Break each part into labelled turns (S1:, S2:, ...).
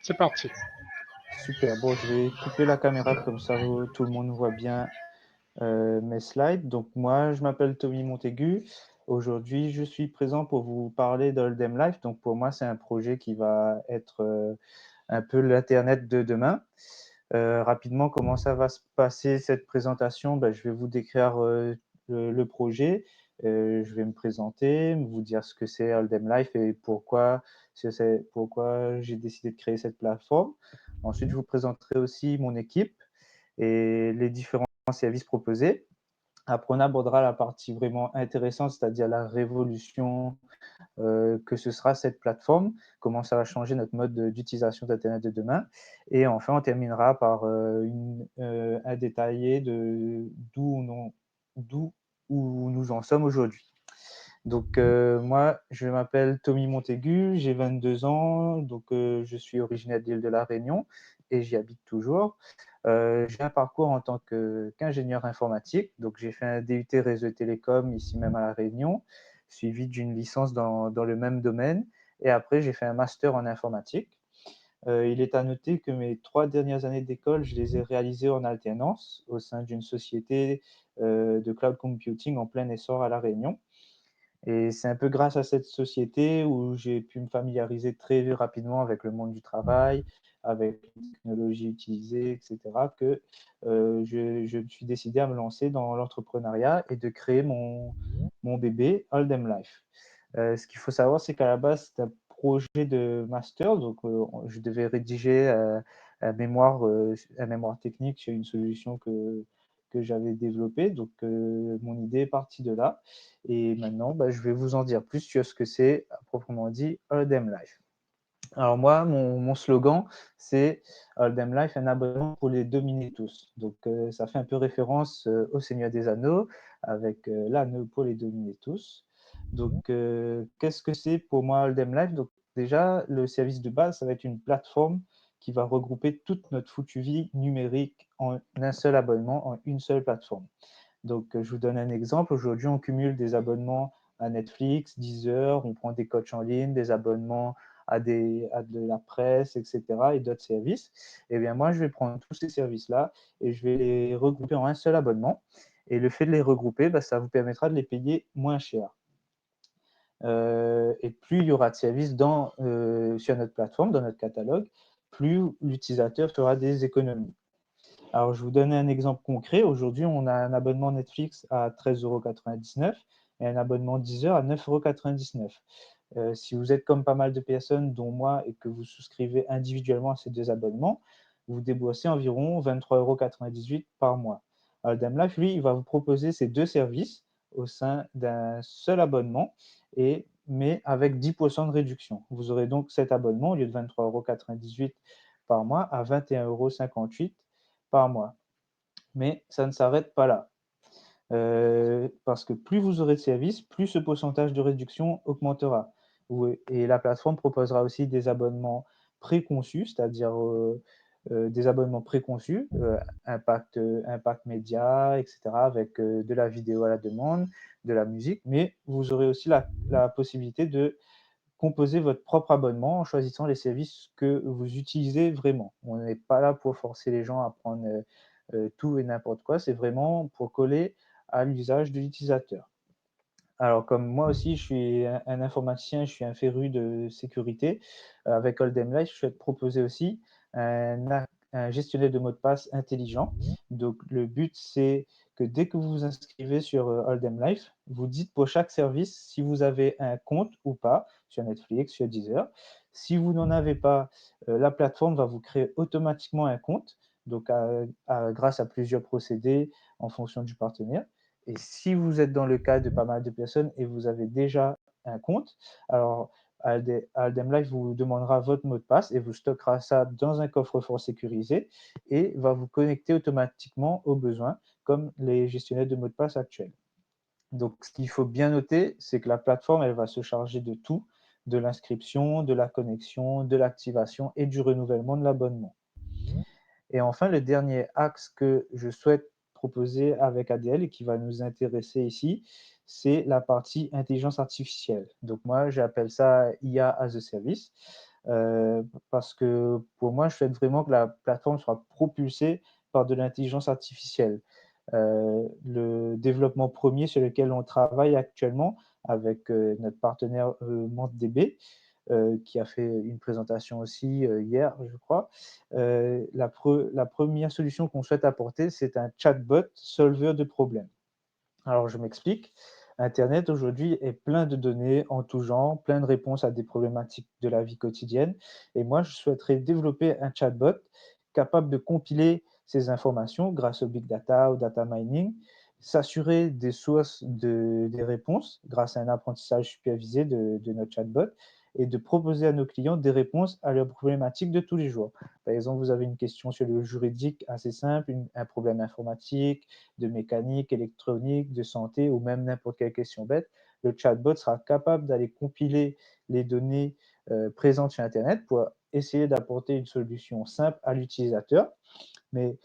S1: C'est parti.
S2: Super. Bon, je vais couper la caméra comme ça tout le monde voit bien mes slides. Donc moi, je m'appelle Tommy Montaigu. Aujourd'hui, je suis présent pour vous parler d'Oldem Life. Donc pour moi, c'est un projet qui va être un peu l'Internet de demain. Rapidement, comment ça va se passer cette présentation? Ben, je vais vous décrire le projet. Je vais me présenter, vous dire ce que c'est Oldem Life et pourquoi j'ai décidé de créer cette plateforme. Ensuite, je vous présenterai aussi mon équipe et les différents services proposés. Après, on abordera la partie vraiment intéressante, c'est-à-dire la révolution que ce sera cette plateforme, comment ça va changer notre mode d'utilisation d'Internet de demain. Et enfin, on terminera par un détaillé de d'où où nous en sommes aujourd'hui. Donc, moi, je m'appelle Tommy Montaigu, j'ai 22 ans, donc je suis originaire de l'île de la Réunion et j'y habite toujours. J'ai un parcours en tant qu'ingénieur informatique, donc j'ai fait un DUT réseau et télécom ici même à la Réunion, suivi d'une licence dans le même domaine, et après j'ai fait un master en informatique. Il est à noter que mes 3 dernières années d'école, je les ai réalisées en alternance au sein d'une société de cloud computing en plein essor à la Réunion. Et c'est un peu grâce à cette société où j'ai pu me familiariser très rapidement avec le monde du travail, avec les technologies utilisées, et cetera, que je me suis décidé à me lancer dans l'entrepreneuriat et de créer mon bébé Oldem Life. Ce qu'il faut savoir, c'est qu'à la base, c'est un projet de master, donc je devais rédiger un mémoire technique sur une solution que j'avais développée. Donc mon idée est partie de là. Et maintenant, bah, je vais vous en dire plus sur ce que c'est, à proprement dit, Oldem Life. Alors moi, mon slogan, c'est Oldem Life, un abonnement pour les dominer tous. Donc ça fait un peu référence au Seigneur des Anneaux, avec l'anneau pour les dominer tous. Donc qu'est-ce que c'est pour moi Oldem Life? Donc déjà, le service de base, ça va être une plateforme qui va regrouper toute notre foutue vie numérique en un seul abonnement, en une seule plateforme. Donc, je vous donne un exemple. Aujourd'hui, on cumule des abonnements à Netflix, Deezer, on prend des coachs en ligne, des abonnements à de la presse, etc. et d'autres services. Eh bien, moi, je vais prendre tous ces services-là et je vais les regrouper en un seul abonnement. Et le fait de les regrouper, bah, ça vous permettra de les payer moins cher. Et plus il y aura de services sur notre plateforme, dans notre catalogue, plus l'utilisateur fera des économies. Alors, je vous donne un exemple concret. Aujourd'hui, on a un abonnement Netflix à 13,99 € et un abonnement Deezer à 9,99 €. Si vous êtes comme pas mal de personnes, dont moi, et que vous souscrivez individuellement à ces deux abonnements, vous déboursez environ 23,98 € par mois. Aldem Life, lui, il va vous proposer ces deux services au sein d'un seul abonnement, mais avec 10% de réduction. Vous aurez donc cet abonnement, au lieu de 23,98 € par mois, à 21,58 € par mois. Mais ça ne s'arrête pas là. Parce que plus vous aurez de services, plus ce pourcentage de réduction augmentera. Et la plateforme proposera aussi des abonnements préconçus, c'est-à-dire des abonnements préconçus, impact média, etc., avec de la vidéo à la demande, de la musique, mais vous aurez aussi la possibilité de composer votre propre abonnement en choisissant les services que vous utilisez vraiment. On n'est pas là pour forcer les gens à prendre tout et n'importe quoi, c'est vraiment pour coller à l'usage de l'utilisateur. Alors, comme moi aussi, je suis un informaticien, je suis un féru de sécurité. Avec Oldem Life, je souhaite proposer aussi un gestionnaire de mots de passe intelligent. Donc, le but, c'est que dès que vous vous inscrivez sur Oldem Life, vous dites pour chaque service si vous avez un compte ou pas sur Netflix, sur Deezer. Si vous n'en avez pas, la plateforme va vous créer automatiquement un compte, donc grâce à plusieurs procédés en fonction du partenaire. Et si vous êtes dans le cas de pas mal de personnes et vous avez déjà un compte, alors Aldem Life vous demandera votre mot de passe et vous stockera ça dans un coffre-fort sécurisé et va vous connecter automatiquement aux besoins, comme les gestionnaires de mots de passe actuels. Donc, ce qu'il faut bien noter, c'est que la plateforme, elle va se charger de tout, de l'inscription, de la connexion, de l'activation et du renouvellement de l'abonnement. Et enfin, le dernier axe que je souhaite proposer avec ADL et qui va nous intéresser ici, c'est la partie intelligence artificielle. Donc moi, j'appelle ça IA as a service, parce que pour moi, je souhaite vraiment que la plateforme soit propulsée par de l'intelligence artificielle. Le développement premier sur lequel on travaille actuellement avec notre partenaire MondeDB, qui a fait une présentation aussi hier, je crois. La première solution qu'on souhaite apporter, c'est un chatbot solveur de problèmes. Alors, je m'explique. Internet aujourd'hui est plein de données en tout genre, plein de réponses à des problématiques de la vie quotidienne. Et moi, je souhaiterais développer un chatbot capable de compiler ces informations grâce au big data, au data mining, s'assurer des sources des réponses grâce à un apprentissage supervisé de notre chatbot et de proposer à nos clients des réponses à leurs problématiques de tous les jours. Par exemple, vous avez une question sur le juridique assez simple, un problème informatique, de mécanique, électronique, de santé ou même n'importe quelle question bête, le chatbot sera capable d'aller compiler les données présentes sur Internet pour essayer d'apporter une solution simple à l'utilisateur. Mais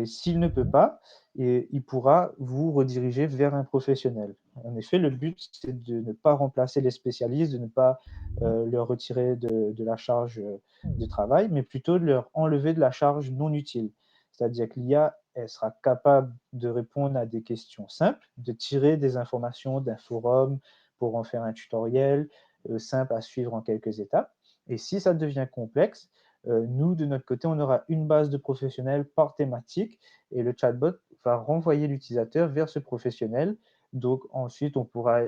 S2: s'il ne peut pas, il pourra vous rediriger vers un professionnel. En effet, le but, c'est de ne pas remplacer les spécialistes, de ne pas leur retirer de la charge de travail, mais plutôt de leur enlever de la charge non utile. C'est-à-dire que l'IA, elle sera capable de répondre à des questions simples, de tirer des informations d'un forum pour en faire un tutoriel simple à suivre en quelques étapes. Et si ça devient complexe, nous, de notre côté, on aura une base de professionnels par thématique et le chatbot va renvoyer l'utilisateur vers ce professionnel. Donc ensuite, on pourra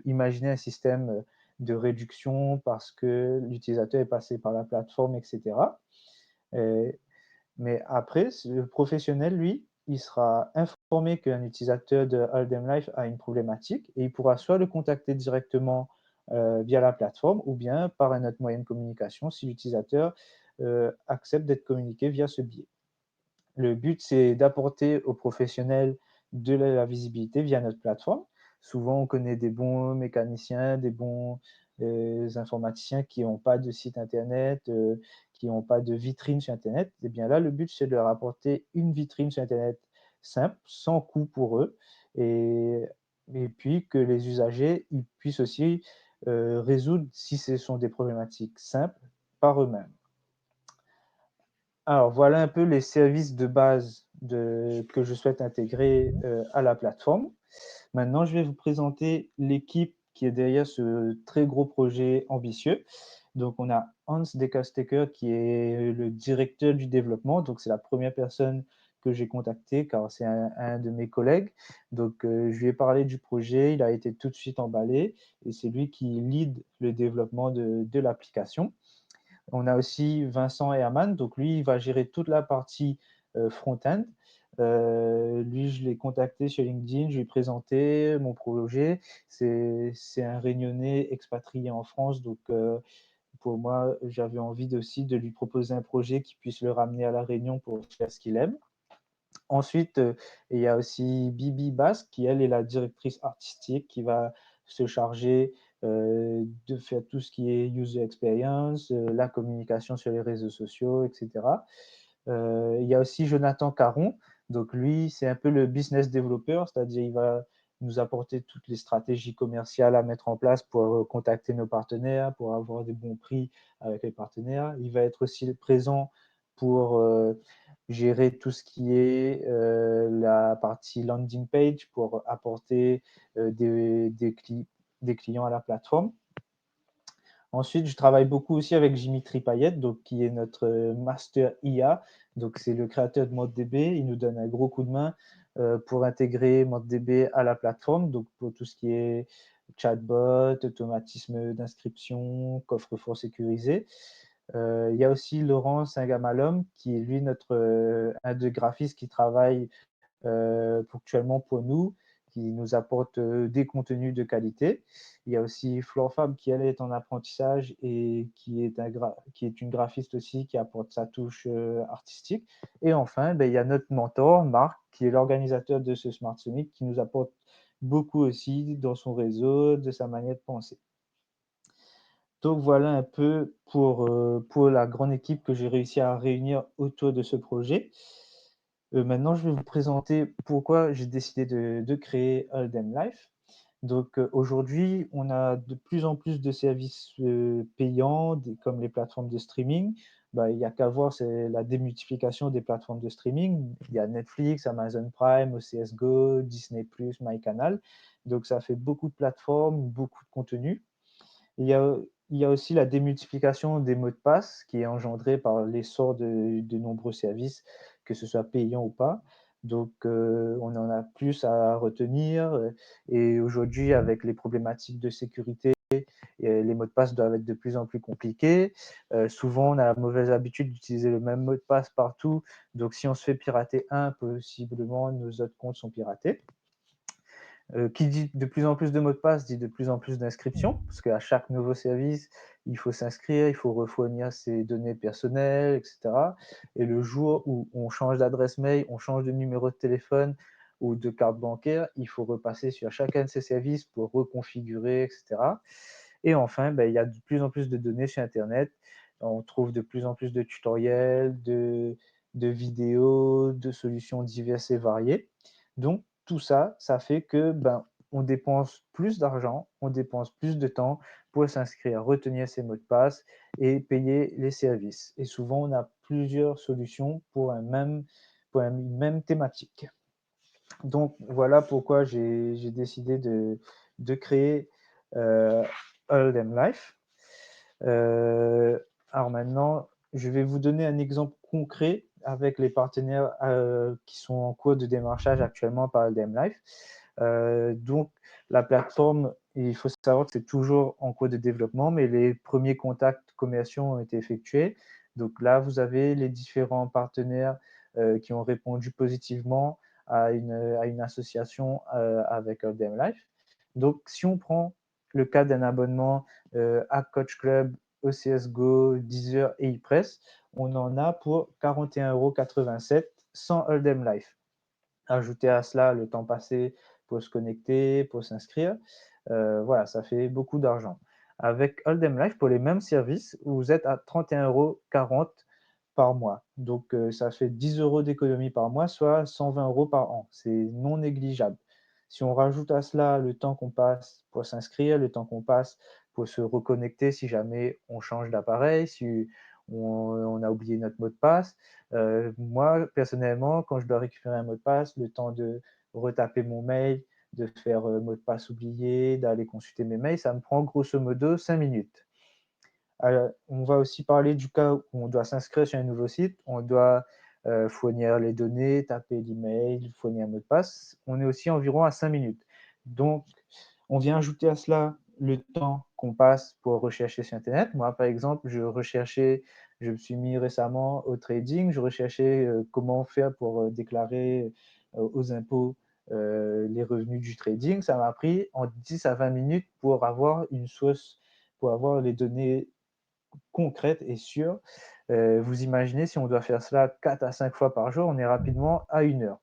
S2: imaginer un système de réduction parce que l'utilisateur est passé par la plateforme, etc. Mais après, le professionnel, lui, il sera informé qu'un utilisateur de Aldem Life a une problématique et il pourra soit le contacter directement via la plateforme ou bien par un autre moyen de communication si l'utilisateur accepte d'être communiqué via ce biais. Le but, c'est d'apporter aux professionnels de la visibilité via notre plateforme. Souvent, on connaît des bons mécaniciens, des bons informaticiens qui n'ont pas de site internet, qui n'ont pas de vitrine sur Internet. Et bien là, le but, c'est de leur apporter une vitrine sur Internet simple, sans coût pour eux, et puis que les usagers ils puissent aussi résoudre, si ce sont des problématiques simples, par eux-mêmes. Alors, voilà un peu les services de base que je souhaite intégrer à la plateforme. Maintenant, je vais vous présenter l'équipe qui est derrière ce très gros projet ambitieux. Donc, on a Hans Deckerstecker qui est le directeur du développement. Donc, c'est la première personne que j'ai contactée car c'est un de mes collègues. Donc, je lui ai parlé du projet. Il a été tout de suite emballé et c'est lui qui lead le développement de l'application. On a aussi Vincent Herman, donc lui, il va gérer toute la partie front-end. Lui, je l'ai contacté sur LinkedIn, je lui ai présenté mon projet. C'est un Réunionnais expatrié en France, donc pour moi, j'avais envie aussi de lui proposer un projet qui puisse le ramener à La Réunion pour faire ce qu'il aime. Ensuite, il y a aussi Bibi Basque, qui elle est la directrice artistique, qui va se charger de faire tout ce qui est user experience, la communication sur les réseaux sociaux, etc. Il y a aussi Jonathan Caron, donc lui, c'est un peu le business developer, c'est-à-dire il va nous apporter toutes les stratégies commerciales à mettre en place pour contacter nos partenaires, pour avoir des bons prix avec les partenaires. Il va être aussi présent pour gérer tout ce qui est la partie landing page pour apporter des clients à la plateforme. Ensuite, je travaille beaucoup aussi avec Dimitri Payet, donc, qui est notre master IA. Donc, c'est le créateur de MondeDB. Il nous donne un gros coup de main pour intégrer MondeDB à la plateforme, donc pour tout ce qui est chatbot, automatisme d'inscription, coffre-fort sécurisé. Il y a aussi Laurent Saint-Gamalhomme, qui est lui un des graphistes qui travaille ponctuellement pour nous, qui nous apporte des contenus de qualité. Il y a aussi Flore Fab qui, elle, est en apprentissage et qui est une graphiste aussi, qui apporte sa touche artistique. Et enfin, ben, il y a notre mentor, Marc, qui est l'organisateur de ce Smart Summit, qui nous apporte beaucoup aussi dans son réseau, de sa manière de penser. Donc voilà un peu pour la grande équipe que j'ai réussi à réunir autour de ce projet. Maintenant, je vais vous présenter pourquoi j'ai décidé de créer Aldem Life. Donc, aujourd'hui, on a de plus en plus de services, payants, comme les plateformes de streaming. Bah, il y a qu'à voir, c'est la démultiplication des plateformes de streaming. Il y a Netflix, Amazon Prime, OCS Go, Disney+, MyCanal. Donc ça fait beaucoup de plateformes, beaucoup de contenu. Il y a aussi la démultiplication des mots de passe qui est engendrée par l'essor de nombreux services, que ce soit payant ou pas. Donc, on en a plus à retenir. Et aujourd'hui, avec les problématiques de sécurité, et les mots de passe doivent être de plus en plus compliqués. Souvent, on a la mauvaise habitude d'utiliser le même mot de passe partout. Donc, si on se fait pirater un, possiblement nos autres comptes sont piratés. Qui dit de plus en plus de mots de passe dit de plus en plus d'inscriptions, parce qu'à chaque nouveau service, il faut s'inscrire, il faut refournir ses données personnelles, etc. Et le jour où on change d'adresse mail, on change de numéro de téléphone ou de carte bancaire, il faut repasser sur chacun de ces services pour reconfigurer, etc. Et enfin, ben, il y a de plus en plus de données sur Internet. On trouve de plus en plus de tutoriels, de vidéos, de solutions diverses et variées. Donc, tout ça, ça fait que ben, on dépense plus d'argent, on dépense plus de temps pour s'inscrire, retenir ses mots de passe et payer les services. Et souvent, on a plusieurs solutions pour une même thématique. Donc, voilà pourquoi j'ai décidé de créer All Life. Alors maintenant, je vais vous donner un exemple concret avec les partenaires qui sont en cours de démarchage actuellement par LDM Life. Donc, la plateforme, il faut savoir que c'est toujours en cours de développement, mais les premiers contacts commerciaux ont été effectués. Donc là, vous avez les différents partenaires qui ont répondu positivement à une association avec LDM Life. Donc, si on prend le cas d'un abonnement à Coach Club, OCS Go, Deezer et ePress, on en a pour 41,87 € sans Hold'em Life. Ajoutez à cela le temps passé pour se connecter, pour s'inscrire. Voilà, ça fait beaucoup d'argent. Avec Hold'em Life, pour les mêmes services, vous êtes à 31,40 € par mois. Donc, ça fait 10 € d'économie par mois, soit 120 € par an. C'est non négligeable. Si on rajoute à cela le temps qu'on passe pour s'inscrire, le temps qu'on passe pour se reconnecter si jamais on change d'appareil, si on a oublié notre mot de passe. Moi, personnellement, quand je dois récupérer un mot de passe, le temps de retaper mon mail, de faire mot de passe oublié, d'aller consulter mes mails, ça me prend grosso modo 5 minutes. On va aussi parler du cas où on doit s'inscrire sur un nouveau site, on doit fournir les données, taper l'email, fournir un mot de passe. On est aussi environ à 5 minutes. Donc, on vient ajouter à cela le temps qu'on passe pour rechercher sur Internet. Moi, par exemple, je me suis mis récemment au trading, je recherchais comment faire pour déclarer aux impôts les revenus du trading. Ça m'a pris en 10 à 20 minutes pour avoir une source, pour avoir les données concrètes et sûres. Vous imaginez, si on doit faire cela 4 à 5 fois par jour, on est rapidement à 1 heure.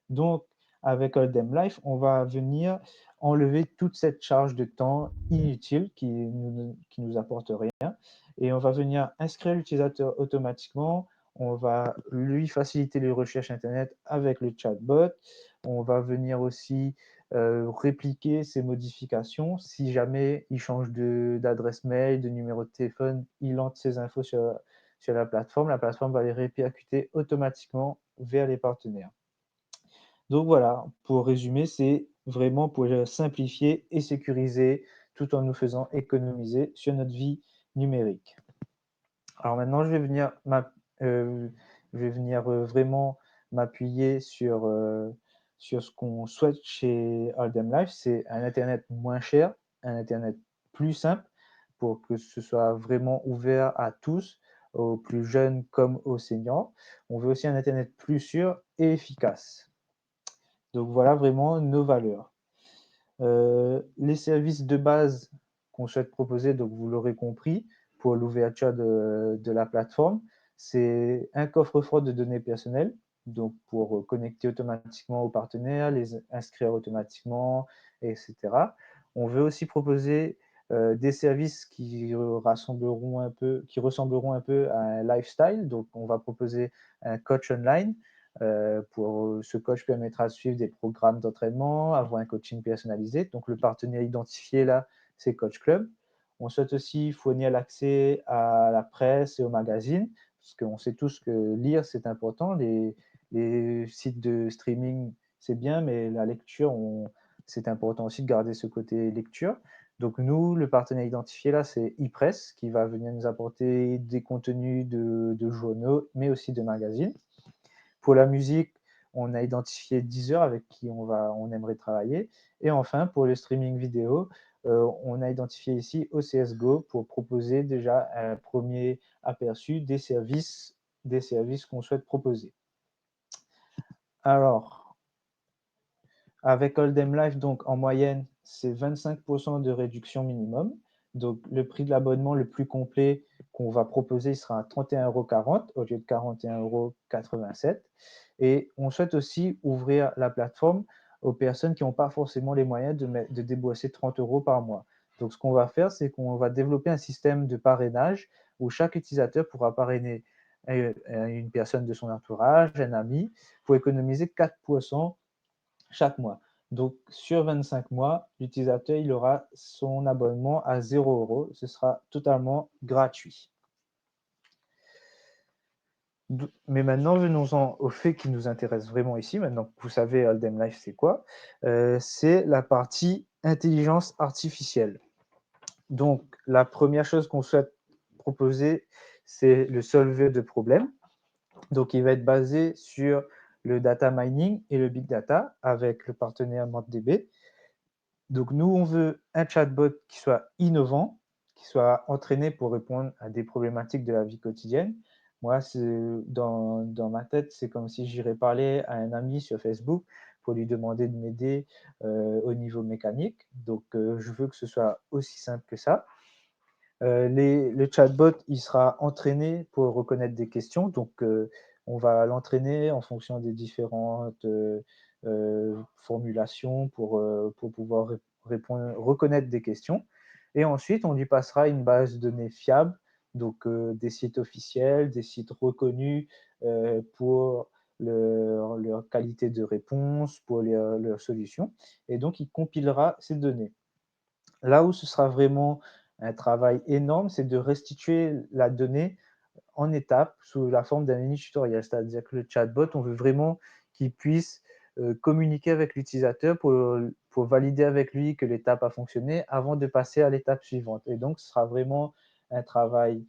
S2: Donc, avec Hold'em Life, on va venir enlever toute cette charge de temps inutile qui nous apporte rien. Et on va venir inscrire l'utilisateur automatiquement. On va lui faciliter les recherches Internet avec le chatbot. On va venir aussi répliquer ces modifications. Si jamais il change d'adresse mail, de numéro de téléphone, il entre ses infos sur la plateforme va les répercuter automatiquement vers les partenaires. Donc voilà, pour résumer, c'est vraiment pour simplifier et sécuriser tout en nous faisant économiser sur notre vie numérique. Alors maintenant, je vais venir vraiment m'appuyer sur ce qu'on souhaite chez Aldem Life, c'est un Internet moins cher, un Internet plus simple pour que ce soit vraiment ouvert à tous, aux plus jeunes comme aux seniors. On veut aussi un Internet plus sûr et efficace. Donc voilà vraiment nos valeurs. Les services de base qu'on souhaite proposer, donc vous l'aurez compris, pour l'ouverture de la plateforme, c'est un coffre-fort de données personnelles, donc pour connecter automatiquement aux partenaires, les inscrire automatiquement, etc. On veut aussi proposer des services qui ressembleront un peu à un lifestyle. Donc, on va proposer un coach online Ce coach permettra de suivre des programmes d'entraînement, avoir un coaching personnalisé. Donc, le partenaire identifié là, c'est Coach Club. On souhaite aussi fournir l'accès à la presse et aux magazines, parce qu'on sait tous que lire, c'est important. Les sites de streaming, c'est bien, mais la lecture, c'est important aussi de garder ce côté lecture. Donc nous, le partenaire identifié là, c'est ePress, qui va venir nous apporter des contenus de journaux, mais aussi de magazines. Pour la musique, on a identifié Deezer avec qui on aimerait travailler. Et enfin, pour le streaming vidéo, on a identifié ici OCS Go pour proposer déjà un premier aperçu des services qu'on souhaite proposer. Alors, avec Hold'em Life, donc en moyenne, c'est 25% de réduction minimum. Donc, le prix de l'abonnement le plus complet qu'on va proposer sera à 31,40 € au lieu de 41,87 €. Et on souhaite aussi ouvrir la plateforme aux personnes qui n'ont pas forcément les moyens de débourser 30 € par mois. Donc, ce qu'on va faire, c'est qu'on va développer un système de parrainage où chaque utilisateur pourra parrainer une personne de son entourage, un ami, pour économiser 4% chaque mois. Donc, sur 25 mois, l'utilisateur il aura son abonnement à 0 €. Ce sera totalement gratuit. Mais maintenant, venons-en au fait qui nous intéresse vraiment ici. Maintenant que vous savez Hold'em Life, c'est quoi? C'est la partie intelligence artificielle. Donc, la première chose qu'on souhaite proposer, c'est le solver de problèmes. Donc, il va être basé sur le data mining et le big data avec le partenaire MondeDB. Donc, nous, on veut un chatbot qui soit innovant, qui soit entraîné pour répondre à des problématiques de la vie quotidienne. Moi, dans ma tête, c'est comme si j'irais parler à un ami sur Facebook pour lui demander de m'aider au niveau mécanique. Donc, je veux que ce soit aussi simple que ça. Le chatbot, il sera entraîné pour reconnaître des questions. Donc, on va l'entraîner en fonction des différentes formulations pour pouvoir reconnaître des questions. Et ensuite, on lui passera une base de données fiable, donc des sites officiels, des sites reconnus pour leur qualité de réponse, pour leurs solutions. Et donc, il compilera ces données. Là où ce sera vraiment un travail énorme, c'est de restituer la donnée en étapes sous la forme d'un mini tutoriel. C'est-à-dire que le chatbot, on veut vraiment qu'il puisse communiquer avec l'utilisateur pour valider avec lui que l'étape a fonctionné avant de passer à l'étape suivante. Et donc, ce sera vraiment un travail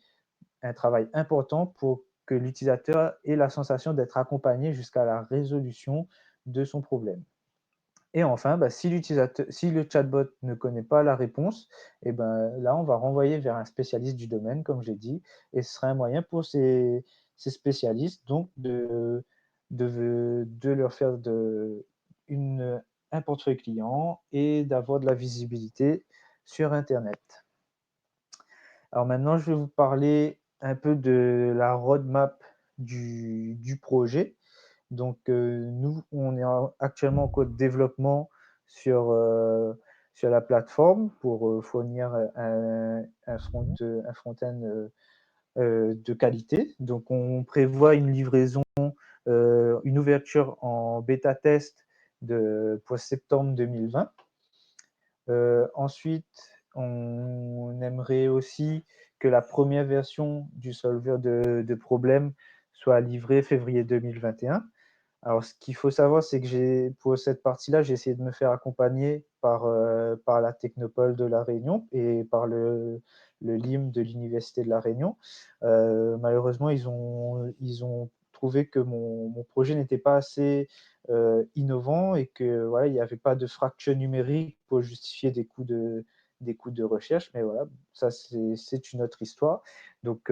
S2: important pour que l'utilisateur ait la sensation d'être accompagné jusqu'à la résolution de son problème. Et enfin, si le chatbot ne connaît pas la réponse, et ben, là, on va renvoyer vers un spécialiste du domaine, comme j'ai dit, et ce sera un moyen pour ces spécialistes donc de leur faire un portefeuille client et d'avoir de la visibilité sur Internet. Alors maintenant, je vais vous parler un peu de la roadmap du projet. Donc, nous, on est actuellement en cours de développement sur, sur la plateforme pour fournir un front-end de qualité. Donc, on prévoit une livraison, une ouverture en bêta test pour septembre 2020. Ensuite, on aimerait aussi que la première version du solver de problèmes soit livrée février 2021. Alors, ce qu'il faut savoir, c'est que pour cette partie-là, j'ai essayé de me faire accompagner par la Technopole de La Réunion et par le LIM de l'Université de La Réunion. Malheureusement, ils ont trouvé que mon projet n'était pas assez innovant et que voilà, il n'y avait pas de fracture numérique pour justifier des coûts de recherche. Mais voilà, ça, c'est une autre histoire. Donc,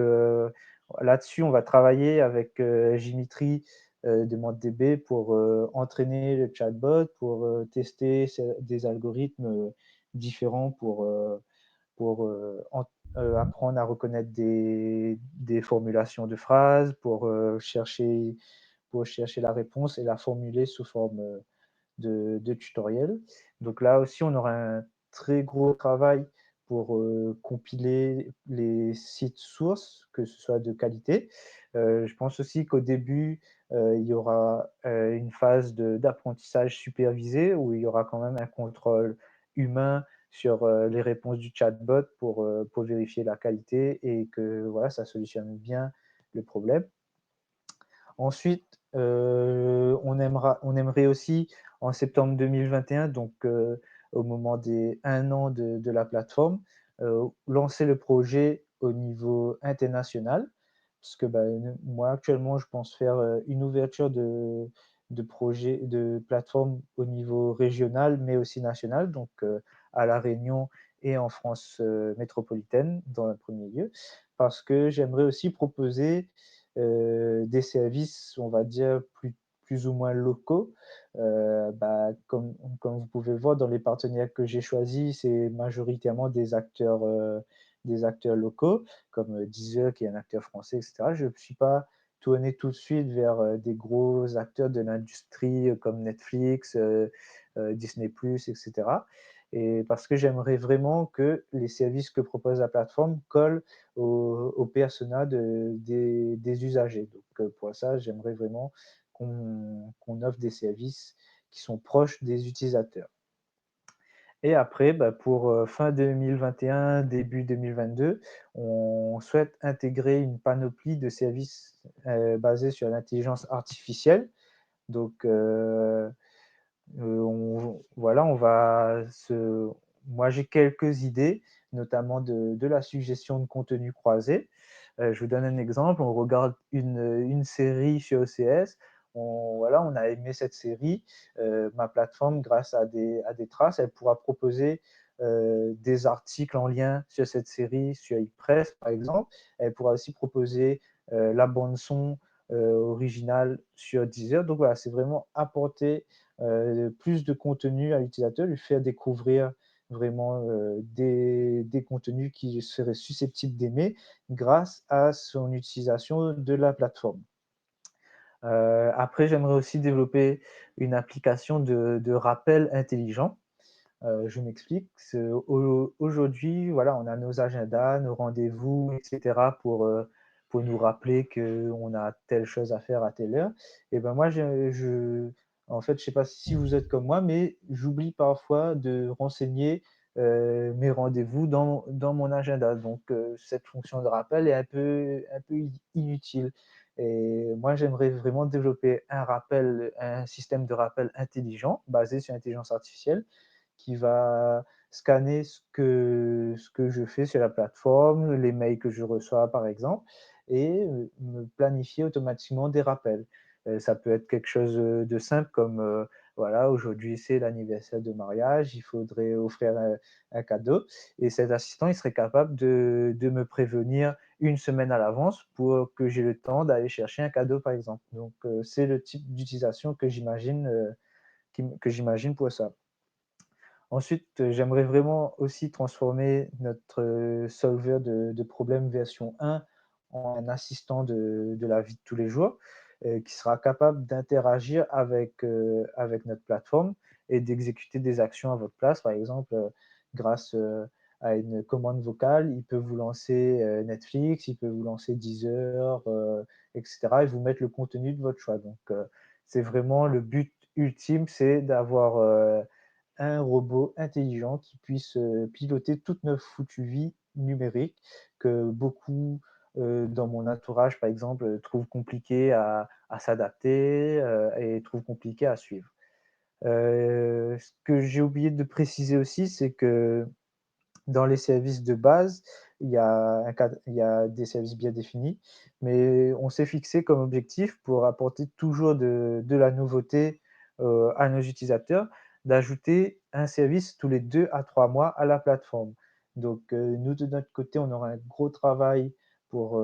S2: là-dessus, on va travailler avec Jimitry de MondeDB pour entraîner le chatbot, pour tester des algorithmes différents pour apprendre à reconnaître des formulations de phrases, pour chercher la réponse et la formuler sous forme de tutoriel. Donc là aussi, on aura un très gros travail pour compiler les sites sources, que ce soit de qualité. Je pense aussi qu'au début, il y aura une phase d'apprentissage supervisé où il y aura quand même un contrôle humain sur les réponses du chatbot pour vérifier la qualité et que voilà, ça solutionne bien le problème. Ensuite, on aimerait aussi en septembre 2021, donc au moment des 1 an de la plateforme, lancer le projet au niveau international. Parce que, bah, moi actuellement, je pense faire, une ouverture de projet de plateforme au niveau régional, mais aussi national, donc à La Réunion et en France, métropolitaine dans un premier lieu. Parce que j'aimerais aussi proposer des services, on va dire, plus ou moins locaux. Bah, comme vous pouvez le voir dans les partenaires que j'ai choisis, c'est majoritairement des acteurs locaux, comme Deezer qui est un acteur français, et cetera. Je ne me suis pas tourné tout de suite vers des gros acteurs de l'industrie comme Netflix, Disney+, etc. Et parce que j'aimerais vraiment que les services que propose la plateforme collent au persona des usagers. Donc, pour ça, j'aimerais vraiment qu'on offre des services qui sont proches des utilisateurs. Et après, bah, pour fin 2021, début 2022, on souhaite intégrer une panoplie de services basés sur l'intelligence artificielle. Donc, voilà, on va se moi, j'ai quelques idées, notamment de la suggestion de contenu croisé. Je vous donne un exemple, on regarde une série chez OCS, on a aimé cette série, ma plateforme, grâce à des traces, elle pourra proposer, des articles en lien sur cette série, sur iPress, par exemple. Elle pourra aussi proposer, la bande son, originale sur Deezer. Donc voilà, c'est vraiment apporter plus de contenu à l'utilisateur, lui faire découvrir vraiment des contenus qu'il serait susceptible d'aimer grâce à son utilisation de la plateforme. Après, j'aimerais aussi développer une application de rappel intelligent. Je m'explique. Aujourd'hui, voilà, on a nos agendas, nos rendez-vous, etc. Pour nous rappeler qu'on a telle chose à faire à telle heure. Et ben moi, en fait, je ne sais pas si vous êtes comme moi, mais j'oublie parfois de renseigner mes rendez-vous dans mon agenda. Donc, cette fonction de rappel est un peu inutile. Et moi, j'aimerais vraiment développer un système de rappel intelligent basé sur l'intelligence artificielle qui va scanner ce que je fais sur la plateforme, les mails que je reçois par exemple, et me planifier automatiquement des rappels. Ça peut être quelque chose de simple comme voilà, aujourd'hui c'est l'anniversaire de mariage, il faudrait offrir un cadeau, et cet assistant il serait capable de me prévenir une semaine à l'avance pour que j'ai le temps d'aller chercher un cadeau par exemple. Donc c'est le type d'utilisation que j'imagine pour ça. Ensuite, j'aimerais vraiment aussi transformer notre solveur de problèmes version 1 en un assistant de la vie de tous les jours, qui sera capable d'interagir avec notre plateforme et d'exécuter des actions à votre place. Par exemple, grâce à une commande vocale, il peut vous lancer Netflix, il peut vous lancer Deezer, etc., et vous mettre le contenu de votre choix. Donc, c'est vraiment le but ultime, c'est d'avoir un robot intelligent qui puisse piloter toute notre foutue vie numérique que beaucoup dans mon entourage, par exemple, trouvent compliqué à s'adapter et trouvent compliqué à suivre. Ce que j'ai oublié de préciser aussi, c'est que dans les services de base, il y a des services bien définis, mais on s'est fixé comme objectif pour apporter toujours de la nouveauté à nos utilisateurs, d'ajouter un service tous les 2 à 3 mois à la plateforme. Donc, nous, de notre côté, on aura un gros travail pour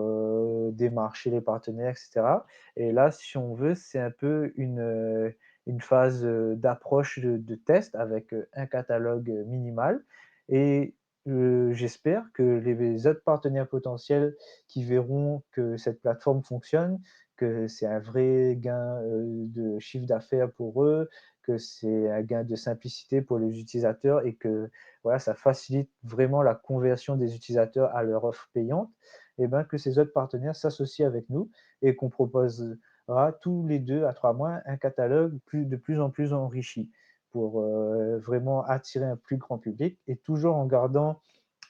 S2: démarcher les partenaires, et cetera. Et là, si on veut, c'est un peu une phase d'approche de test avec un catalogue minimal. Et j'espère que les autres partenaires potentiels qui verront que cette plateforme fonctionne, que c'est un vrai gain de chiffre d'affaires pour eux, que c'est un gain de simplicité pour les utilisateurs et que voilà, ça facilite vraiment la conversion des utilisateurs à leur offre payante, et ben, que ces autres partenaires s'associent avec nous et qu'on proposera tous les 2 à 3 mois un catalogue de plus en plus enrichi pour vraiment attirer un plus grand public et toujours en gardant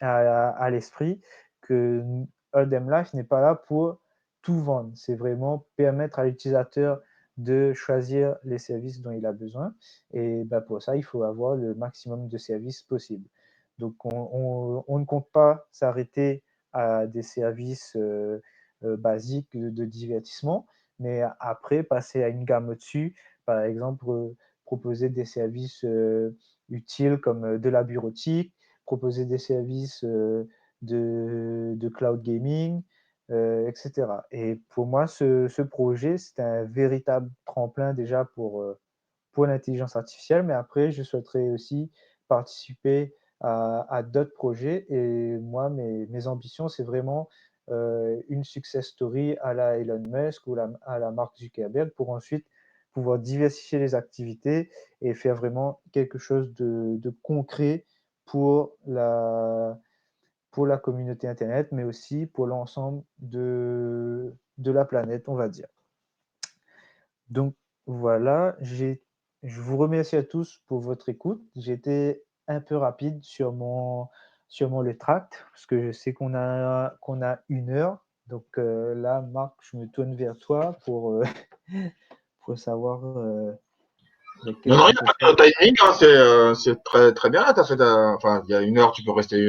S2: à l'esprit que Oldham Life n'est pas là pour tout vendre. C'est vraiment permettre à l'utilisateur de choisir les services dont il a besoin. Et ben pour ça, il faut avoir le maximum de services possible. Donc, on ne compte pas s'arrêter à des services basiques de divertissement, mais après, passer à une gamme au-dessus, par exemple, proposer des services utiles comme de la bureautique, proposer des services de cloud gaming, etc. Et pour moi, ce projet, c'est un véritable tremplin déjà pour l'intelligence artificielle, mais après, je souhaiterais aussi participer à d'autres projets. Et moi, mes ambitions, c'est vraiment une success story à la Elon Musk ou à la Mark Zuckerberg pour ensuite pouvoir diversifier les activités et faire vraiment quelque chose de concret pour pour la communauté Internet, mais aussi pour l'ensemble de la planète, on va dire. Donc voilà, je vous remercie à tous pour votre écoute. J'ai été un peu rapide sur mon le tract, parce que je sais qu'on a 1 heure. Donc là, Marc, je me tourne vers toi pour savoir
S1: Non,
S2: qu'est-ce
S1: non, il
S2: qu'on
S1: n'y a
S2: peut
S1: pas
S2: faire.
S1: de timing, hein, c'est très, très bien. T'as fait, enfin, il y a 1 heure, tu peux rester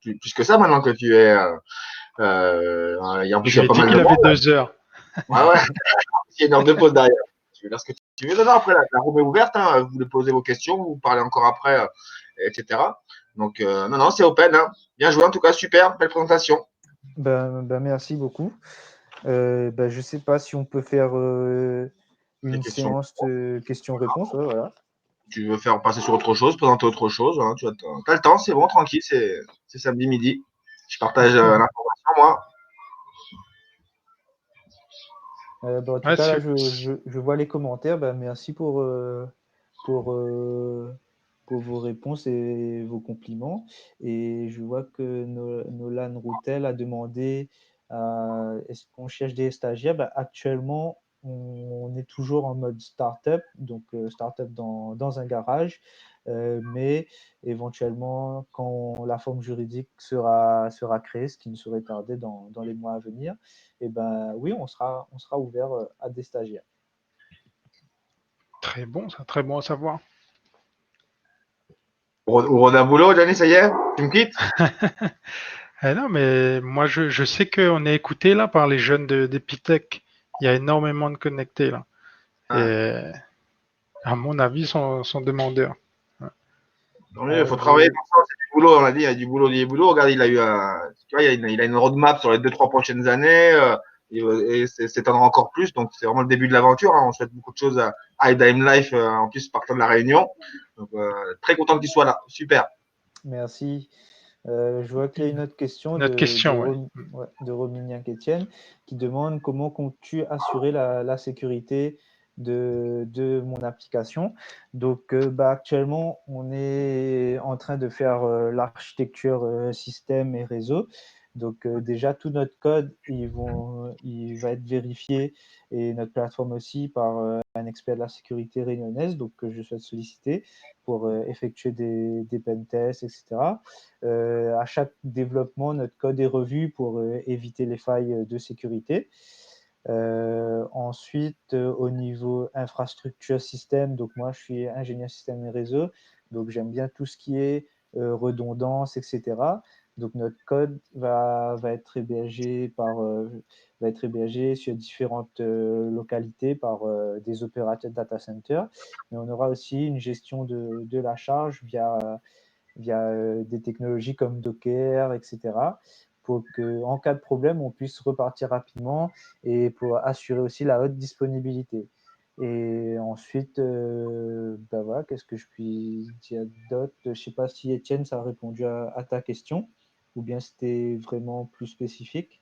S1: plus que ça maintenant que tu es. En plus,
S3: Je
S1: il y
S3: lui
S1: a
S3: ai
S1: pas
S3: dit
S1: mal de
S3: qu'il
S1: monde.
S3: avait 2 heures.
S1: Ouais, ouais. Il y a 1 heure de pause derrière. Tu veux dire ce que tu veux. Non, non, après, la room est ouverte. Hein. Vous voulez poser vos questions, vous parlez encore après, etc. Donc, non, non, c'est open. Hein. Bien joué, en tout cas, super. Belle présentation.
S2: Ben, merci beaucoup. Je ne sais pas si on peut faire
S1: Les
S2: une
S1: questions.
S2: séance de questions-réponses. Ouais, voilà.
S1: Tu veux faire passer sur autre chose, présenter autre chose. Hein. Tu as le temps, c'est bon, tranquille. C'est samedi midi. Je partage l'information, moi.
S2: En tout
S3: Ouais,
S2: cas, là, je vois les commentaires. Ben, merci pour, euh, pour vos réponses et vos compliments. Et je vois que Nolan Routel a demandé est-ce qu'on cherche des stagiaires? Ben, actuellement, on est toujours en mode startup, donc startup dans un garage. Mais éventuellement, quand la forme juridique sera créée, ce qui ne saurait tarder dans les mois à venir, et ben oui, on sera ouvert à des stagiaires.
S3: très bon, ça, très bon à savoir.
S1: Au Rodin Boulot, Johnny, ça y est? Tu me quittes?
S3: Non, mais moi, je sais qu'on est écouté là par les jeunes d'Epitech. Il y a énormément de connectés là.
S1: Ah,
S3: Et à mon avis, sont demandeurs. Ouais.
S1: tant mieux, il faut travailler pour ça, c'est du boulot, on a dit, il y a du boulot, du boulot. Regarde, il a eu tu vois, il a une roadmap sur les 2, 3 prochaines années, et s'étendra encore plus. Donc, c'est vraiment le début de l'aventure. Hein. On souhaite beaucoup de choses à Dime Life, en plus, partant de la Réunion. Donc, très content qu'il soit là. Super.
S2: Merci. Je vois qu'il y a une autre question
S3: Une autre question, ouais.
S2: Ouais, de Romignac Etienne qui demande comment comptes-tu assurer la sécurité de mon application. Donc, actuellement, on est en train de faire l'architecture système et réseau. Donc, déjà, tout notre code, il va être vérifié et notre plateforme aussi par un expert de la sécurité réunionnaise, donc que je souhaite solliciter pour effectuer des pen tests, etc. À chaque développement, notre code est revu pour éviter les failles de sécurité. Ensuite, au niveau infrastructure système, donc moi je suis ingénieur système et réseau, donc j'aime bien tout ce qui est redondance, etc. Donc notre code va être hébergé va être hébergé sur différentes localités par des opérateurs data center. Mais on aura aussi une gestion de la charge via des technologies comme Docker, etc., pour qu'en cas de problème, on puisse repartir rapidement et pour assurer aussi la haute disponibilité. Et ensuite, voilà, qu'est-ce que je puis dire d'autre? Je ne sais pas si Étienne, ça a répondu à ta question ou bien c'était vraiment plus spécifique.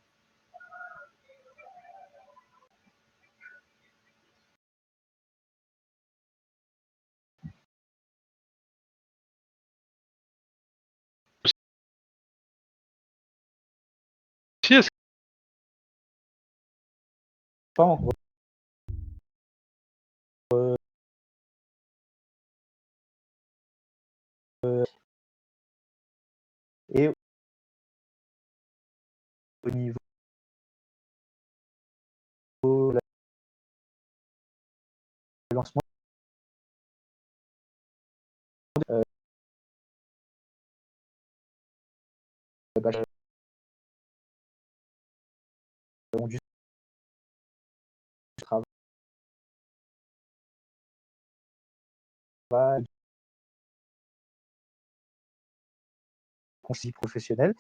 S2: pas encore. Et au niveau lancement, j'ai rendu ce travail conseiller professionnel.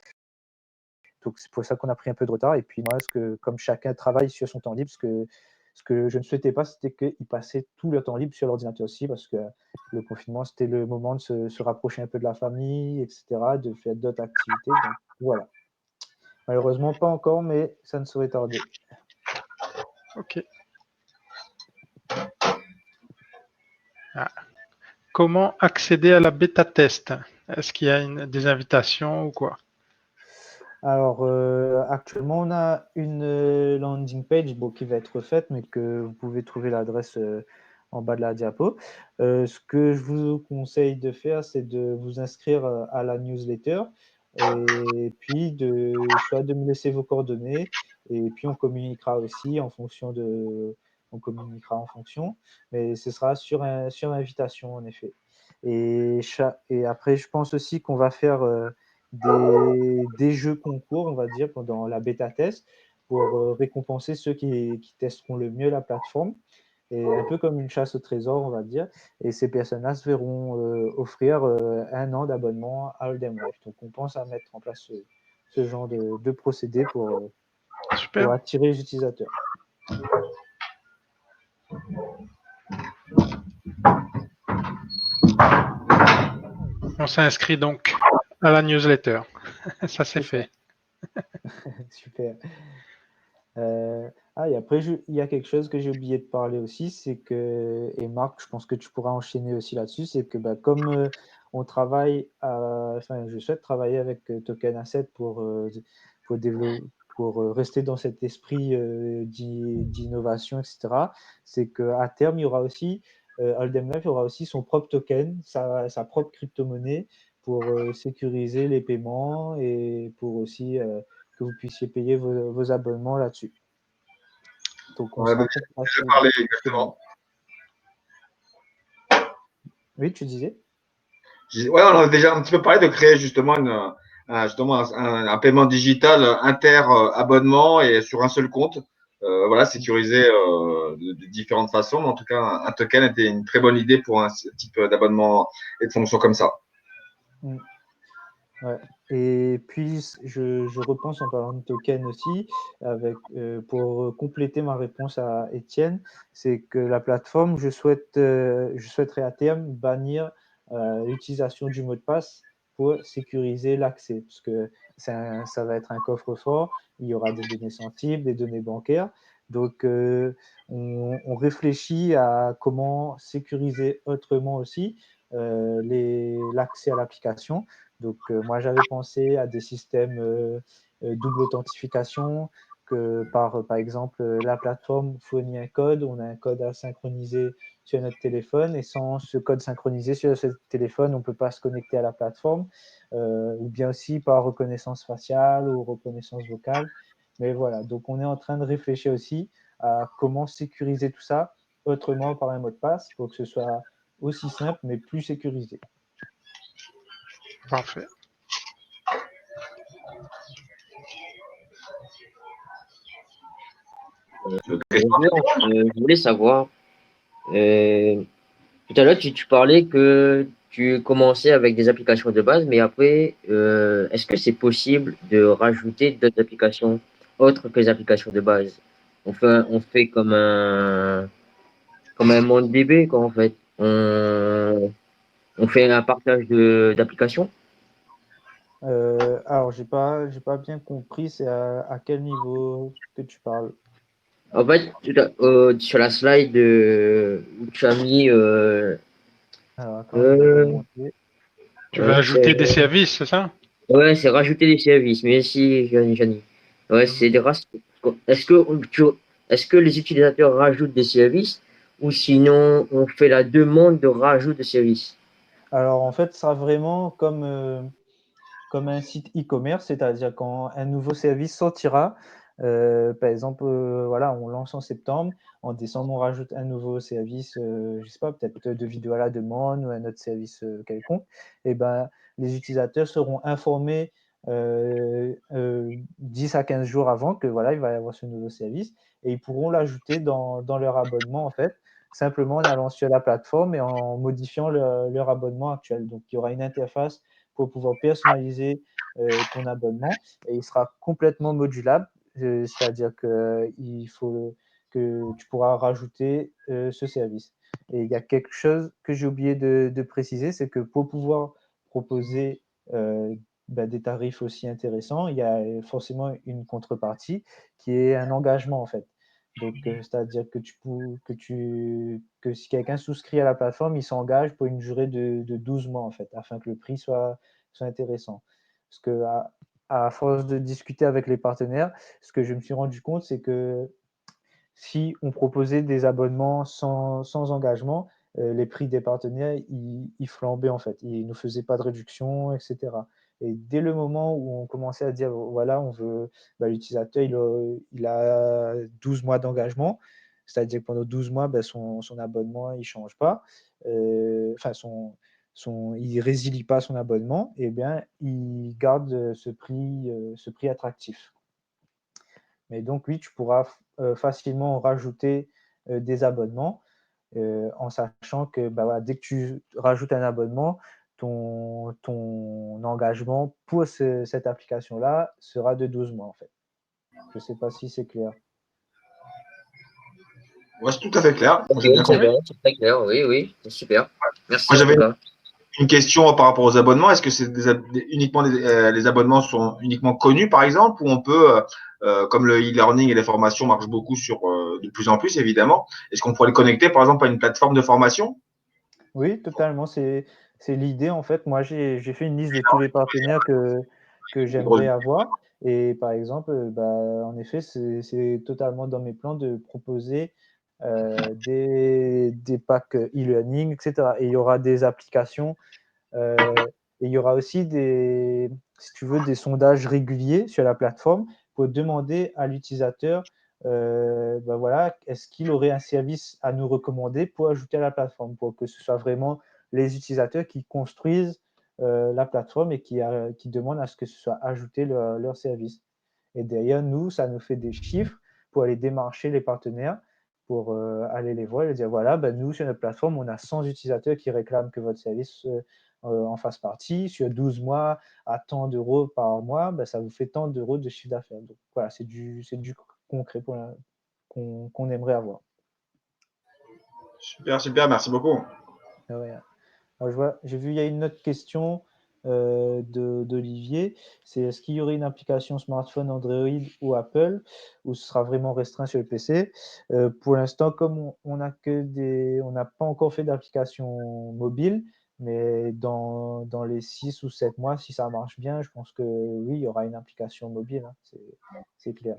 S2: Donc c'est pour ça qu'on a pris un peu de retard. Et puis moi, comme chacun travaille sur son temps libre, ce que je ne souhaitais pas, c'était qu'ils passaient tout leur temps libre sur l'ordinateur aussi, parce que le confinement, c'était le moment de se rapprocher un peu de la famille, etc., de faire d'autres activités. Donc voilà. Malheureusement, pas encore, mais ça ne saurait tarder.
S3: Ok. Ah. Comment accéder à la bêta test? Est-ce qu'il y a des invitations ou quoi?
S2: Alors, actuellement, on a une landing page qui va être faite, mais que vous pouvez trouver l'adresse en bas de la diapo. Ce que je vous conseille de faire, c'est de vous inscrire à la newsletter et puis soit de me laisser vos coordonnées et puis on communiquera aussi en fonction mais ce sera sur invitation en effet. Et après, je pense aussi qu'on va faire des jeux concours, on va dire, pendant la bêta test pour récompenser ceux qui testeront le mieux la plateforme. Et un peu comme une chasse au trésor, on va dire. Et ces personnes-là se verront offrir 1 an d'abonnement à Hold'em Life. Donc, on pense à mettre en place ce genre de procédé pour
S3: Super.
S2: attirer les utilisateurs.
S3: On s'inscrit donc à la newsletter. Ça, c'est fait.
S2: Super. Et après, il y a quelque chose que j'ai oublié de parler aussi, c'est que, et Marc, je pense que tu pourras enchaîner aussi là-dessus, c'est que comme on travaille, enfin, je souhaite travailler avec Token Asset pour rester dans cet esprit d'innovation, etc. C'est qu'à terme, il y aura aussi, Hold'em Life aura aussi son propre token, sa propre crypto-monnaie pour sécuriser les paiements et pour aussi que vous puissiez payer vos abonnements là-dessus. Donc, on
S1: On
S2: sera
S1: avait
S2: peut-être
S1: déjà
S2: assez
S1: parlé
S2: disponible.
S1: exactement.
S2: Oui, tu disais?
S1: Ouais, on a déjà un petit peu parlé de créer justement un paiement digital inter-abonnement et sur un seul compte. Voilà, sécurisé de différentes façons. Mais en tout cas, un token était une très bonne idée pour un type d'abonnement et de fonction comme ça.
S2: Mm. Ouais. Et puis, je repense en parlant de token aussi, pour compléter ma réponse à Étienne, c'est que la plateforme, je souhaiterais à terme bannir l'utilisation du mot de passe pour sécuriser l'accès, parce que ça va être un coffre-fort, il y aura des données sensibles, des données bancaires. Donc, on réfléchit à comment sécuriser autrement aussi l'accès à l'application. Donc, moi, j'avais pensé à des systèmes double authentification, que par exemple, la plateforme fournit un code, on a un code à synchroniser sur notre téléphone, et sans ce code synchronisé sur ce téléphone, on ne peut pas se connecter à la plateforme, ou bien aussi par reconnaissance faciale ou reconnaissance vocale. Mais voilà, donc on est en train de réfléchir aussi à comment sécuriser tout ça autrement par un mot de passe pour que ce soit aussi simple, mais plus sécurisé.
S3: Parfait.
S4: Bonjour, je voulais savoir, euh, tout à l'heure tu parlais que tu commençais avec des applications de base, mais après, est-ce que c'est possible de rajouter d'autres applications autres que les applications de base? On fait comme un monde DB, quoi, en fait. On fait un partage d'applications.
S2: Alors, j'ai pas bien compris, c'est à quel niveau que tu parles.
S4: En fait, sur la slide où tu as mis,
S2: Alors, attends, je vais
S4: euh,
S2: remonter.
S3: Tu veux ajouter des services, c'est ça?
S4: ouais, c'est rajouter des services, mais si, j'en ai. Ouais, c'est des races. Est-ce que tu, est-ce que les utilisateurs rajoutent des services ou sinon on fait la demande de rajout de services?
S2: Alors, en fait, ça sera vraiment comme un site e-commerce, c'est-à-dire quand un nouveau service sortira, par exemple, voilà, on lance en septembre, en décembre, on rajoute un nouveau service, je sais pas, peut-être de vidéo à la demande ou un autre service quelconque, et ben, les utilisateurs seront informés 10 à 15 jours avant que voilà, il va y avoir ce nouveau service et ils pourront l'ajouter dans leur abonnement en fait, simplement en allant sur la plateforme et en modifiant leur abonnement actuel. Donc, il y aura une interface pour pouvoir personnaliser ton abonnement et il sera complètement modulable, c'est-à-dire qu'il faut que tu pourras rajouter ce service. Et il y a quelque chose que j'ai oublié de préciser, c'est que pour pouvoir proposer des tarifs aussi intéressants, il y a forcément une contrepartie qui est un engagement en fait. Donc, c'est-à-dire que si quelqu'un souscrit à la plateforme, il s'engage pour une durée de 12 mois en fait, afin que le prix soit intéressant. Parce que à force de discuter avec les partenaires, ce que je me suis rendu compte, c'est que si on proposait des abonnements sans engagement, les prix des partenaires, ils flambaient en fait. Ils ne nous faisaient pas de réduction, etc. Et dès le moment où on commençait à dire, voilà, on veut, l'utilisateur, il a 12 mois d'engagement, c'est-à-dire que pendant 12 mois, son abonnement, il ne change pas. Enfin, il ne résilie pas son abonnement, et bien, il garde ce prix attractif. Mais donc, oui, tu pourras facilement rajouter des abonnements en sachant que voilà, dès que tu rajoutes un abonnement, ton engagement pour cette application-là sera de 12 mois en fait. Je ne sais pas si c'est clair.
S1: Ouais, c'est tout à fait clair.
S4: Ok,
S1: J'ai bien
S4: c'est
S1: compris.
S4: bon, c'est très clair, oui, oui, c'est super.
S1: Moi,
S4: Merci en
S1: j'avais
S4: tout cas.
S1: une question par rapport aux abonnements. Est-ce que c'est uniquement les abonnements sont uniquement connus, par exemple, ou on peut, comme le e-learning et les formations marchent beaucoup sur de plus en plus, évidemment, est-ce qu'on pourrait les connecter, par exemple, à une plateforme de formation?
S2: Oui, totalement. C'est l'idée en fait. Moi, j'ai fait une liste de tous les partenaires que j'aimerais avoir. Et par exemple, en effet, c'est totalement dans mes plans de proposer des packs e-learning, etc. Et il y aura des applications et il y aura aussi si tu veux, des sondages réguliers sur la plateforme pour demander à l'utilisateur, voilà, est-ce qu'il aurait un service à nous recommander pour ajouter à la plateforme, pour que ce soit vraiment les utilisateurs qui construisent la plateforme et qui demandent à ce que ce soit ajouté leur service. Et d'ailleurs, nous, ça nous fait des chiffres pour aller démarcher les partenaires, pour aller les voir et dire, voilà, nous, sur notre plateforme, on a 100 utilisateurs qui réclament que votre service en fasse partie. Sur 12 mois, à tant d'euros par mois, ça vous fait tant d'euros de chiffre d'affaires. Donc voilà, c'est du concret qu'on aimerait avoir.
S1: Super, super, merci beaucoup.
S2: Ouais. Alors, j'ai vu, il y a une autre question d'Olivier. C'est est-ce qu'il y aurait une application smartphone Android ou Apple ou ce sera vraiment restreint sur le PC? Pour l'instant, comme on n'a pas encore fait d'application mobile, mais dans les 6 ou 7 mois, si ça marche bien, je pense que oui, il y aura une application mobile, hein, c'est clair.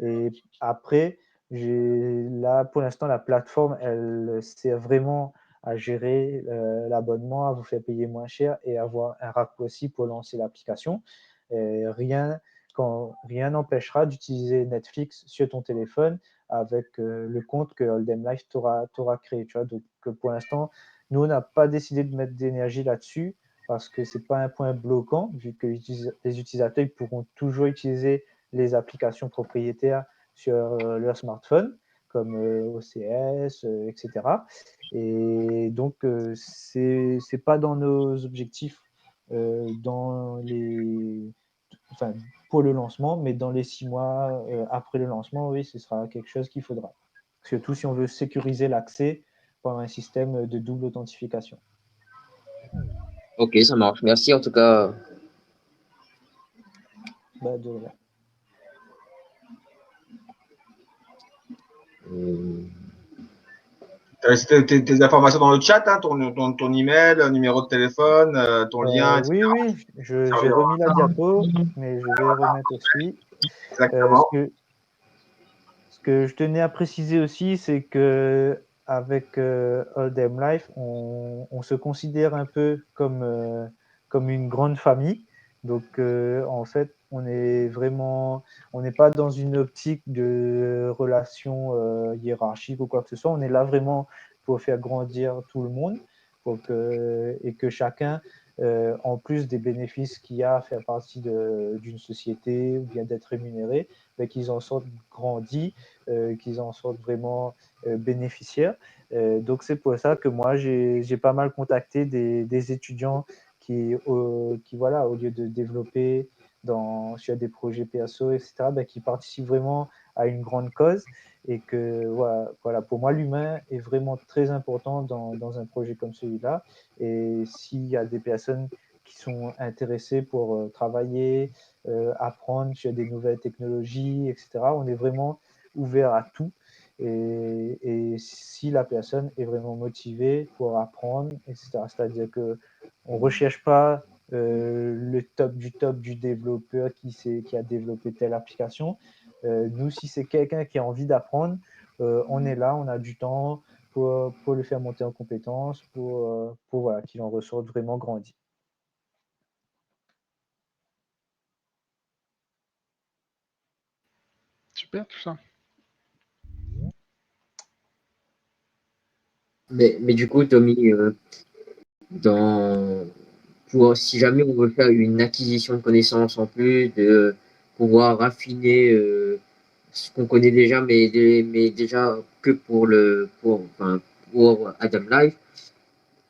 S2: Et après, là, pour l'instant, la plateforme, elle sert vraiment à gérer l'abonnement, à vous faire payer moins cher et avoir un raccourci pour lancer l'application. Rien n'empêchera d'utiliser Netflix sur ton téléphone avec le compte que Hold'em Life t'aura créé. Tu vois. Donc, pour l'instant, nous, on n'a pas décidé de mettre d'énergie là-dessus parce que ce n'est pas un point bloquant, vu que les utilisateurs pourront toujours utiliser les applications propriétaires sur leur smartphone, comme OCS, etc. Et donc, c'est pas dans nos objectifs pour le lancement, mais dans les 6 mois après le lancement, oui, ce sera quelque chose qu'il faudra. Surtout si on veut sécuriser l'accès par un système de double authentification.
S4: Ok, ça marche. Merci en tout cas.
S2: De rien.
S1: Tu as laissé tes informations dans le chat, hein, ton email, numéro de téléphone, ton lien,
S2: Oui,
S1: etc.
S2: oui, j'ai remis la diapo, mais je vais remettre aussi. Ce
S1: Exactement.
S2: que, que je tenais à préciser aussi, c'est que avec Oldham Life, on se considère un peu comme une grande famille. Donc, en fait, on n'est pas dans une optique de relation hiérarchique ou quoi que ce soit. On est là vraiment pour faire grandir tout le monde et que chacun, en plus des bénéfices qu'il y a à faire partie d'une société ou bien d'être rémunéré, mais qu'ils en sortent grandis, qu'ils en sortent vraiment bénéficiaires. Donc c'est pour ça que moi, j'ai pas mal contacté des étudiants qui, voilà, au lieu de développer sur des projets PSO, etc., ben, qui participent vraiment à une grande cause et que voilà, pour moi, l'humain est vraiment très important dans un projet comme celui-là. Et s'il y a des personnes qui sont intéressées pour travailler, apprendre sur des nouvelles technologies, etc., on est vraiment ouvert à tout. Et si la personne est vraiment motivée pour apprendre, etc., c'est-à-dire que on recherche pas le top du développeur qui a développé telle application. Nous, si c'est quelqu'un qui a envie d'apprendre, on est là, on a du temps pour le faire monter en compétences, pour voilà, qu'il en ressorte vraiment grandi.
S3: Super tout ça.
S4: Mais du coup, Tommy, dans, si jamais on veut faire une acquisition de connaissances en plus, de pouvoir raffiner ce qu'on connaît déjà, mais déjà que pour Adam Life,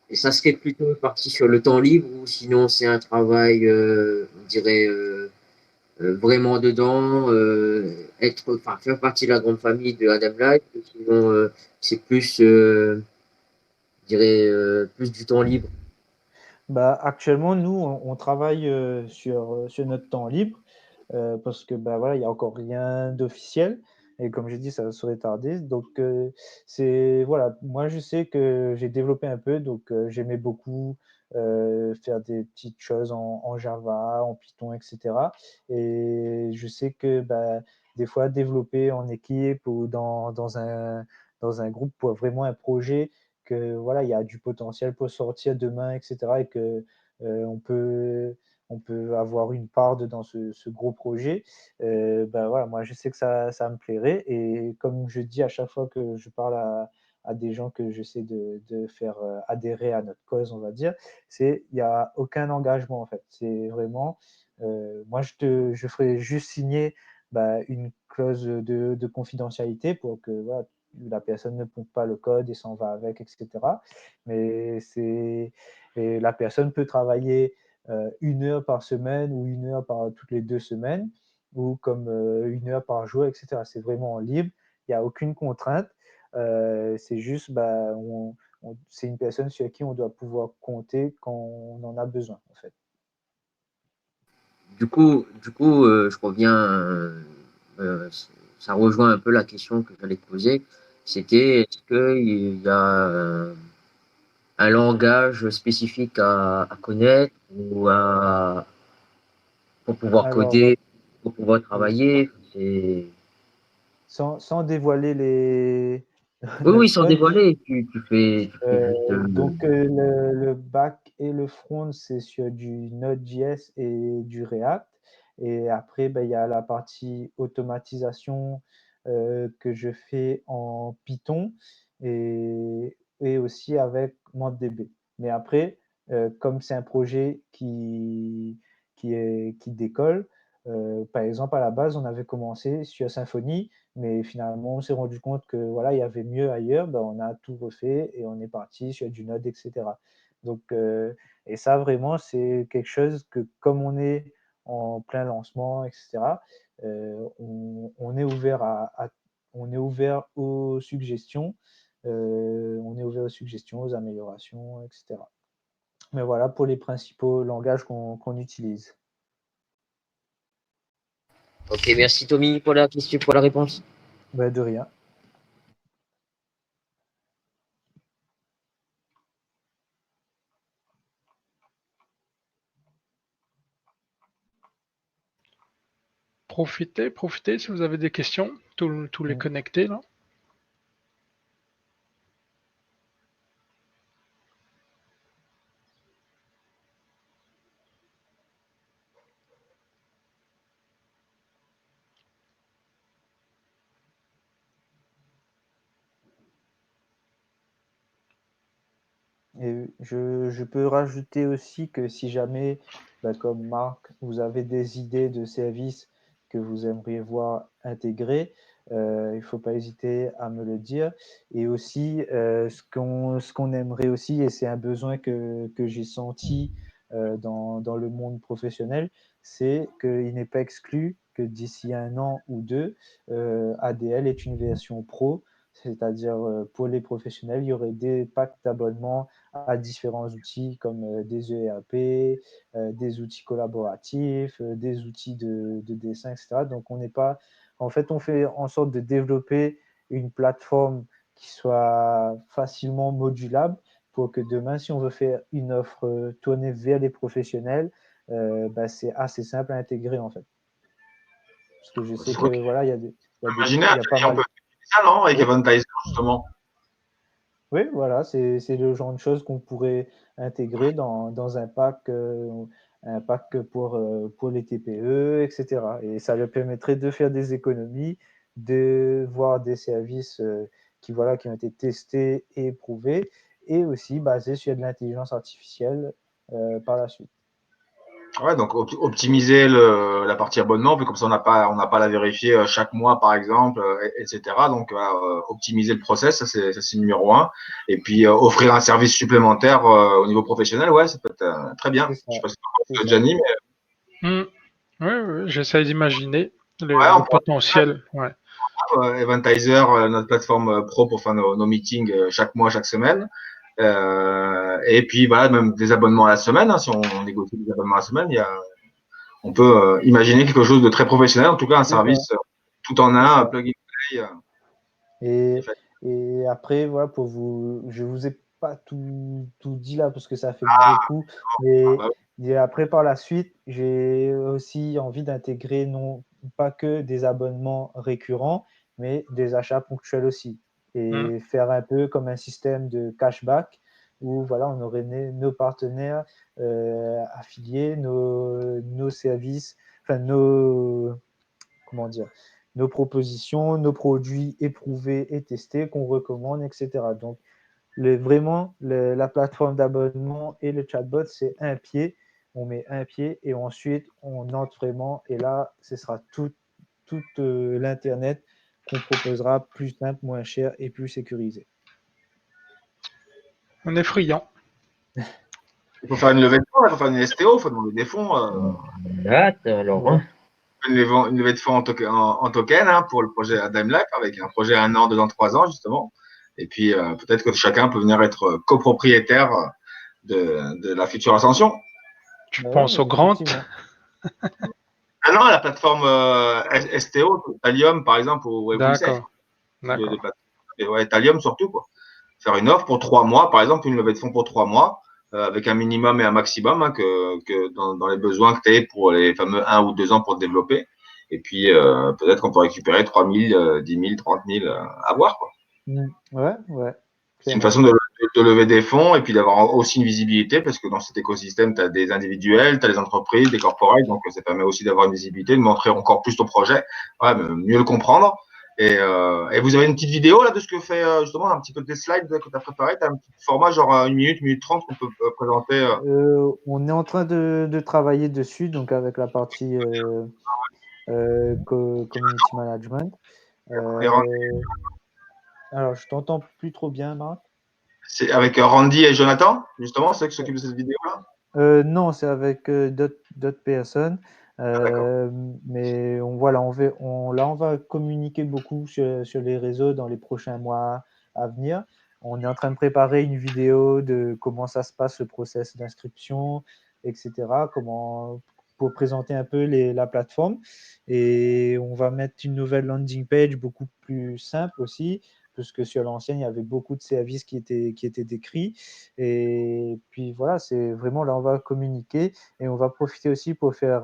S4: et ça serait plutôt parti sur le temps libre ou sinon c'est un travail, on dirait, vraiment dedans, faire partie de la grande famille de Adam Life, ou sinon c'est plus, je dirais, plus du temps libre.
S2: Bah, actuellement, nous, on travaille sur notre temps libre parce que bah, voilà, il n'y a encore rien d'officiel. Et comme j'ai dit, ça serait tardé. Donc, voilà, moi, je sais que j'ai développé un peu. Donc, j'aimais beaucoup faire des petites choses en Java, en Python, etc. Et je sais que bah, des fois, développer en équipe ou dans un groupe pour vraiment un projet que voilà, il y a du potentiel pour sortir demain, etc. Et que on peut avoir une part dans ce gros projet. Ben voilà, moi, je sais que ça me plairait. Et comme je dis à chaque fois que je parle à des gens que j'essaie de faire adhérer à notre cause, on va dire, il n'y a aucun engagement en fait. C'est vraiment, moi, je ferai juste signer une clause de confidentialité pour que voilà, la personne ne pompe pas le code et s'en va avec, etc. Mais et la personne peut travailler 1 heure par semaine ou 1 heure toutes les 2 semaines ou comme 1 heure par jour, etc. C'est vraiment libre, il n'y a aucune contrainte. C'est juste, c'est une personne sur qui on doit pouvoir compter quand on en a besoin, en fait.
S4: Je reviens, euh, ça rejoint un peu la question que j'allais te poser. C'était est-ce qu'il y a un langage spécifique à connaître pour pouvoir
S2: Alors,
S4: coder, pour pouvoir
S2: oui,
S4: travailler? C'est...
S2: sans dévoiler
S4: Oui, oui,
S2: notre
S4: sans
S2: code,
S4: dévoiler, tu fais juste.
S2: donc, le back et le front, c'est sur du Node.js et du React. Et après, il y a la partie automatisation que je fais en Python et aussi avec MongoDB. Mais après, comme c'est un projet qui décolle, par exemple, à la base, on avait commencé sur Symfony, mais finalement, on s'est rendu compte que voilà, il y avait mieux ailleurs. Ben, on a tout refait et on est parti sur du Node, etc. Donc, et ça, vraiment, c'est quelque chose que, comme on est en plein lancement, etc., on est ouvert on est ouvert aux suggestions, aux améliorations, etc. Mais voilà pour les principaux langages qu'on utilise.
S4: Ok, merci Tommy pour la question, pour la réponse.
S2: Ben, de rien.
S3: Profitez si vous avez des questions. tous les connectés là.
S2: Et je peux rajouter aussi que si jamais, comme Marc, vous avez des idées de services que vous aimeriez voir intégrés, il ne faut pas hésiter à me le dire. Et aussi, ce qu'on aimerait aussi, et c'est un besoin que j'ai senti dans le monde professionnel, c'est qu'il n'est pas exclu que d'ici 1 an ou 2, ADL est une version pro, c'est-à-dire pour les professionnels, il y aurait des packs d'abonnement à différents outils comme des ERP, des outils collaboratifs, des outils de dessin, etc. Donc, en fait, on fait en sorte de développer une plateforme qui soit facilement modulable pour que demain, si on veut faire une offre tournée vers les professionnels, c'est assez simple à intégrer en fait. Parce que je sais que voilà, il
S1: Imaginez,
S2: y a pas
S1: on
S2: mal.
S1: peut faire ça, non, avec
S2: Oui.
S1: Eventizer, justement.
S2: Oui, voilà, c'est le genre de choses qu'on pourrait intégrer dans un pack pour les TPE, etc. Et ça leur permettrait de faire des économies, de voir des services voilà, qui ont été testés et éprouvés, et aussi basés sur de l'intelligence artificielle par la suite.
S1: Ouais, donc optimiser la partie abonnement, puis comme ça on n'a pas à la vérifier chaque mois par exemple, etc. Donc optimiser le process, ça c'est numéro un. Et puis offrir un service supplémentaire au niveau professionnel, ouais, ça peut être très bien.
S2: C'est
S1: Je sais
S2: ça.
S1: pas si
S2: C'est
S1: tu
S2: ça.
S1: Gianni, mais
S3: Oui, j'essaie d'imaginer
S1: ouais, on
S3: le
S1: pourra
S3: potentiel. Ouais.
S1: Eventizer, notre plateforme pro pour faire nos meetings chaque mois, chaque semaine. Et puis voilà, même des abonnements à la semaine. Hein, si on négocie des abonnements à la semaine, on peut imaginer quelque chose de très professionnel, en tout cas un
S2: C'est ça.
S1: service tout en
S2: C'est
S1: un,
S2: ça.
S1: plug and play.
S2: Et, et après, voilà, je vous ai pas tout dit là parce que ça fait
S1: Ah,
S2: beaucoup, mais
S1: bah,
S2: et après, par la suite, j'ai aussi envie d'intégrer non pas que des abonnements récurrents, mais des achats ponctuels aussi. Et faire un peu comme un système de cashback où voilà, on aurait nos partenaires affiliés, nos services, enfin comment dire, nos propositions, nos produits éprouvés et testés qu'on recommande, etc. Donc, la plateforme d'abonnement et le chatbot, c'est un pied. On met un pied et ensuite on entre vraiment. Et là, ce sera tout l'Internet qu'on proposera plus simple, moins cher et plus sécurisé.
S3: On est friand.
S1: il faut faire une levée de fonds, il faut faire une STO, il faut demander des fonds.
S4: Hâte, alors, hein.
S1: Une levée de fonds en token hein, pour le projet Adamlab, avec un projet à 1 an, 2 ans, 3 ans, justement. Et puis, peut-être que chacun peut venir être copropriétaire de la future ascension.
S3: Tu penses au Grant?
S1: Ah non, la plateforme STO, Thallium, par exemple, ou WebWeSafe.
S3: D'accord.
S1: Et ouais, Thallium surtout, quoi. Faire une offre pour 3 mois, par exemple, une levée de fonds pour 3 mois, avec un minimum et un maximum hein, que dans les besoins que tu as pour les fameux 1 ou 2 ans pour te développer. Et puis, peut-être qu'on peut récupérer 3 000, 10 000, 30 000 à voir. Quoi.
S2: Ouais.
S1: C'est une
S2: Clairement.
S1: façon de lever des fonds et puis d'avoir aussi une visibilité parce que dans cet écosystème, tu as des individuels, tu as des entreprises, des corporates. Donc, ça permet aussi d'avoir une visibilité, de montrer encore plus ton projet, ouais, mieux le comprendre. Et vous avez une petite vidéo là de ce que fait justement un petit peu des slides que tu as préparé. Tu as un petit format genre 1 minute 30 qu'on peut présenter.
S2: On est en train de travailler dessus, donc avec la partie community management. Alors, je t'entends plus trop bien, Marc.
S1: C'est avec Randy et Jonathan, justement, ceux qui s'occupent de cette vidéo-là.
S2: Non, c'est avec d'autres personnes.
S1: D'accord.
S2: Mais on va communiquer beaucoup sur les réseaux dans les prochains mois à venir. On est en train de préparer une vidéo de comment ça se passe, le process d'inscription, etc. Pour présenter un peu la plateforme. Et on va mettre une nouvelle landing page beaucoup plus simple aussi, parce que sur l'ancienne, il y avait beaucoup de services qui étaient décrits. Et puis voilà, c'est vraiment là, on va communiquer et on va profiter aussi pour faire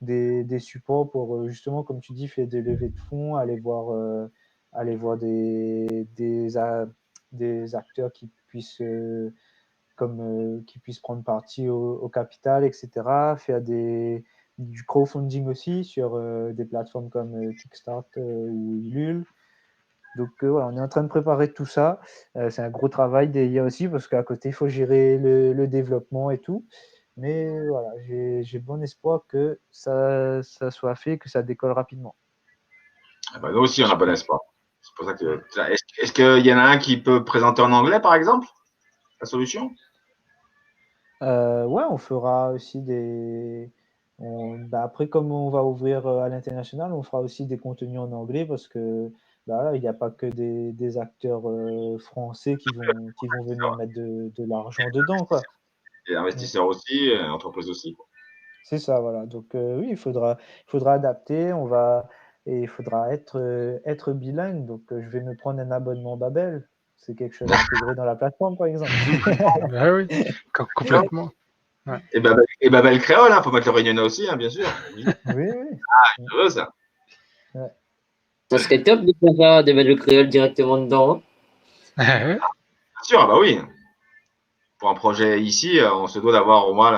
S2: des supports pour justement, comme tu dis, faire des levées de fonds, aller voir des acteurs qui puissent qui puissent prendre partie au capital, etc. Faire du crowdfunding aussi sur des plateformes comme Kickstarter ou Ulule. Donc voilà, on est en train de préparer tout ça. C'est un gros travail derrière aussi parce qu'à côté, il faut gérer le développement et tout. Mais voilà, j'ai bon espoir que ça soit fait, que ça décolle rapidement.
S1: Ah bah, nous aussi, on a bon espoir. C'est pour ça que. Est-ce qu'il y en a un qui peut présenter en anglais, par exemple, la solution?
S2: Ouais, on fera aussi après, comme on va ouvrir à l'international, on fera aussi des contenus en anglais parce que là, il n'y a pas que des acteurs français qui vont venir mettre de l'argent dedans, quoi.
S1: Et investisseurs aussi, entreprises aussi.
S2: C'est ça, voilà. Donc oui, il faudra adapter. Et il faudra être bilingue. Donc je vais me prendre un abonnement Babel. C'est quelque chose intégré dans la plateforme, par exemple.
S3: Ah oui, complètement. Ouais.
S1: Et Babel créole, il faut mettre le réunionnais aussi, bien sûr.
S2: Oui, oui.
S1: Je veux ça.
S2: Ouais.
S4: Ça serait top de faire ça, de mettre le créole directement dedans.
S1: Bien sûr, bah oui. Pour un projet ici, on se doit d'avoir au moins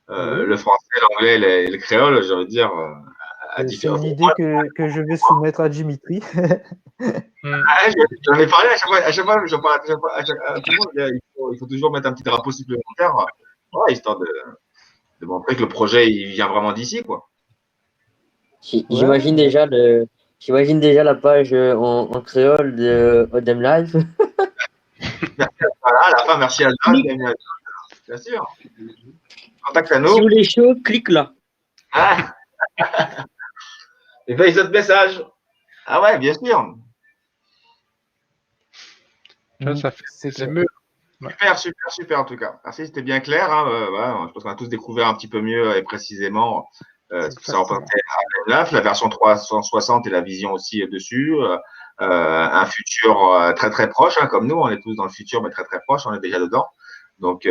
S1: le français, l'anglais et le créole, j'ai envie de dire, à
S2: C'est
S1: différents.
S2: une idée que je vais soumettre à Dimitri.
S1: J'en ai parlé à chaque fois, j'en parle à tout le monde. Il faut toujours mettre un petit drapeau supplémentaire, histoire de montrer que le projet il vient vraiment d'ici, quoi.
S4: J'imagine déjà la page en créole de Odem Live.
S1: Voilà, à la fin, merci à Zan, bien sûr. Contact à
S4: Si
S1: nous.
S4: vous voulez chaud, clique là.
S1: Ah. Et fais autres messages. Ah ouais, bien sûr.
S3: Ça fait
S2: C'est
S3: des
S2: clair.
S3: émeutes.
S1: Super en tout cas. Merci, c'était bien clair. Voilà, je pense qu'on a tous découvert un petit peu mieux et précisément ce que ça représentait à la version 360 et la vision aussi dessus. Un futur très très proche, comme nous, on est tous dans le futur, mais très très proche, on est déjà dedans. Donc,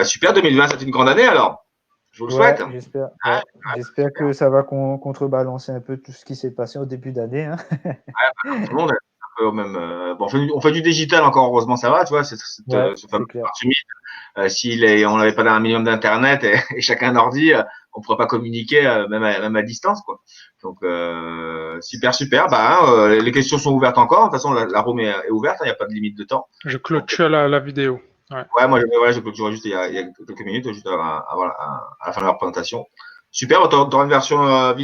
S1: super, 2020, c'est une grande année alors. Je vous le souhaite.
S2: J'espère. Ouais. J'espère que ça va contrebalancer un peu tout ce qui s'est passé au début d'année. Hein.
S1: Tout le monde est un peu au même. Bon, on fait du digital encore, heureusement, ça va, tu vois, ce fameux
S2: clair.
S1: on n'avait pas un million d'internet et chacun un ordi, on ne pourrait pas communiquer même à distance, quoi. Donc super. Les questions sont ouvertes encore. De toute façon, la room est ouverte, il n'y a pas de limite de temps.
S3: Je clôture la vidéo.
S1: Ouais, moi je clôture juste il y a quelques minutes, juste avant la fin de la présentation. Super, tu auras une version vidéo.